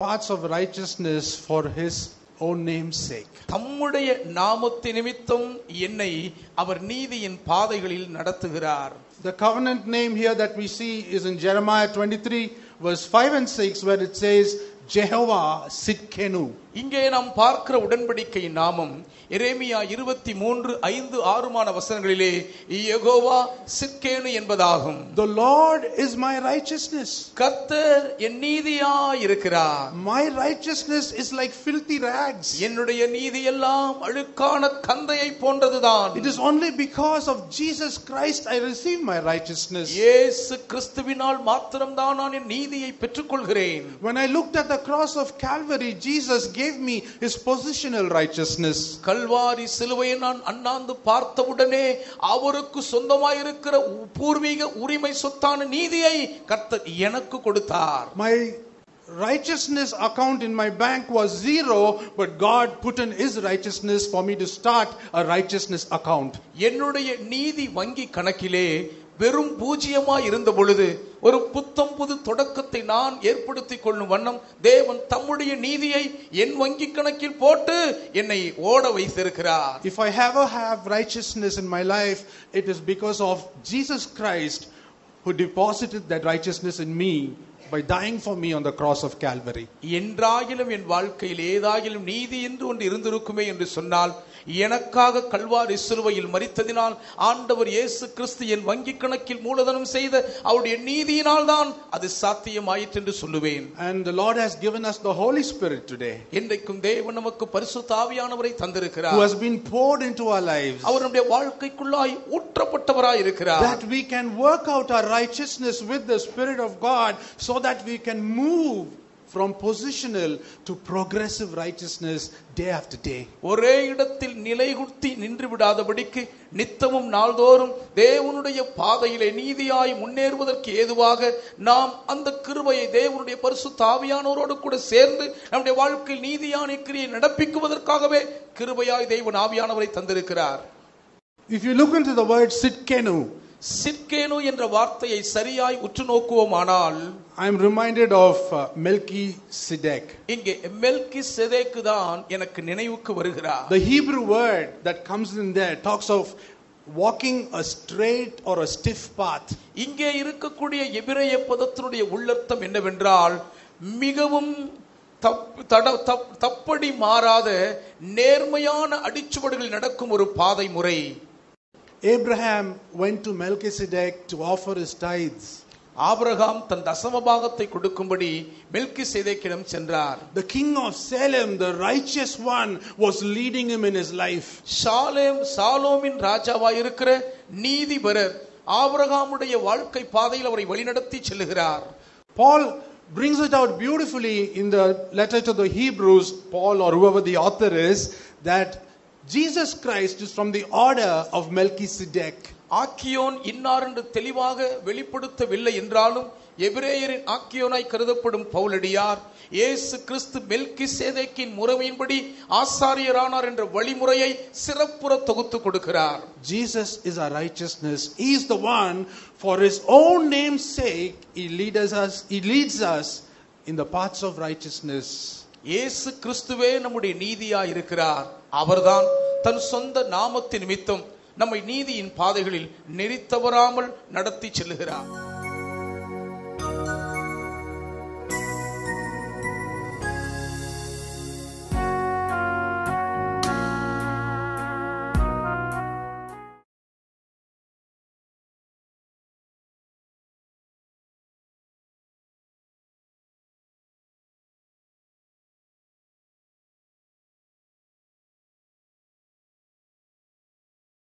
paths of righteousness for his own name's sake. தம்முடைய நாமத்தின் நிமித்தம் என்னை அவர் நீதியின் பாதைகளில் நடத்துகிறார். The covenant name here that we see is in Jeremiah 23 verse 5 and 6 where it says Jehovah Sidkenu. இங்கே நாம் பார்க்கிற உடன்படிக்கை நாமம் எரேமியா 23:5-6 வசனங்களிலே யெகோவா சித்கேனு என்பதாகும். The Lord is my righteousness. கர்த்தர் என் நீதியாய் இருக்கிறார். My righteousness is like filthy rags. என்னுடைய நீதி எல்லாம் அழுக்கான கந்தையை போன்றதுதான். It is only because of Jesus Christ I receive my righteousness. இயேசு கிறிஸ்துவினால் மாத்திரம்தான் நான் என் நீதியை பெற்றுக்கொள்கிறேன். When I looked at the cross of Calvary, Jesus gave me his positional righteousness. Kalvari சிலுவையை நான் அண்ணாந்து பார்த்தவுடனே அவருக்கு சொந்தமாயிருக்கிற பூர்வீக உரிமை சொத்தான நீதியை கர்த்தர் எனக்கு கொடுத்தார். My righteousness account in my bank was 0, but God put in his righteousness for me to start a righteousness account. என்னுடைய நீதி வங்கி கணக்கிலே வெறும் பூஜ்ஜியமாய் இருந்த பொழுது ஒரு புத்தம் புது தொடக்கத்தை நான் ஏற்படுத்திக் கொள்ளும் வண்ணம் தேவன் தம்முடைய நீதியை என் வங்கி கணக்கில் போட்டு என்னை ஓட வைத்திருக்கிறார். If I ever have righteousness in my life, it is because of Jesus Christ who deposited that righteousness in me by dying for me on the cross of Calvary. என்றாகிலும் என் வாழ்க்கையில் ஏதாகிலும் நீதி என்று ஒன்று இருந்திருக்குமே என்று சொன்னால் எனக்காக கல்வாரி சிலுவையில் மரித்ததினால் ஆண்டவர் இயேசு கிறிஸ்து என் வங்கி கணக்கில் மூலதனம் செய்த அவருடைய நீதியினால் தான் அது சாத்தியமாயிற்று என்று சொல்லுவேன். And the Lord has given us the Holy Spirit today. இன்றைக்கும் தேவன் நமக்கு பரிசுத்த ஆவியானவரை தந்திருக்கிறார். Who has been poured into our lives. அவர் நம்முடைய வாழ்க்கைக்குள்ளாய் ஊற்றப்பட்டவராய் இருக்கிறார். That we can work out our righteousness with the Spirit of God so that we can move from positional to progressive righteousness day after day. ஒரே இடத்தில் நிலைகுத்தி நின்று விடாதபடிக்கு நித்தமும் நாள்தோறும் தேவனுடைய பாதையிலே நீதியாய் முன்னேறுவதற்கு ஏதுவாக நாம் அந்த கிருபையை தேவனுடைய பரிசுத்த ஆவியானவரோடு கூட சேர்ந்து நம்முடைய வாழ்க்கையில் நீதியான கிரியை நடப்பிக்குவதற்காகவே கிருபையாய் தேவன் ஆவியானவரை தந்திருக்கிறார். If you look into the word Sidkenu, சித்கேனு என்ற வார்த்தையை சரியாய் உற்று நோக்குவோமானால் I am reminded of Melchizedek. இங்கே மெல்கிசேதேக்கு தான் எனக்கு நினைவுக்கு வருகிறார். The Hebrew word that comes in there talks of walking a straight or a stiff path. இங்கே இருக்கக்கூடிய எபிரேய பதத்தினுடைய உள்ளர்த்தம் என்னவென்றால் மிகவும் தப்படி மாறாத நேர்மையான அடிச்சுவடுகளில் நடக்கும் ஒரு பாதை முறை. Abraham went to Melchizedek to offer his tithes. ஆபிரகாம் தன் தசமபாகத்தை கொடுக்கும்படி மெல்கிசேதேக்கிடம் சென்றார். The king of Salem, the righteous one, was leading him in his life. சாலோமின் ராஜாவாய் இருக்கிற நீதிபரர் ஆபிரகாமுடைய வாழ்க்கை பாதையில் அவரை வழிநடத்தி செல்லுகிறார். Paul brings it out beautifully in the letter to the Hebrews, Paul or whoever the author is, that Jesus Christ is from the order of Melchizedek. ஆக்கியோன் இன்னார் என்று தெளிவாக வெளிப்படுத்தவில்லை என்றாலும் எபிரேயரின் ஆக்கியோனாய் கருதப்படும் பவுலடியார் இயேசு கிறிஸ்து மெல்கிசேதேக்கின் முறைமையின்படி ஆசாரியரானார் என்ற வழிமுறையை சிறப்புற தொகுத்து கொடுக்கிறார். Jesus is our righteousness. He is the one for his own name's sake he leads us in the paths of righteousness. இயேசு கிறிஸ்துவே நம்முடைய நீதியாய் இருக்கிறார். அவர்தான் தன் சொந்த நாமத்தின் நிமித்தம் நம்மை நீதியின் பாதைகளில் நெறித்தவராமல் நடத்தி செல்லுகிறார்.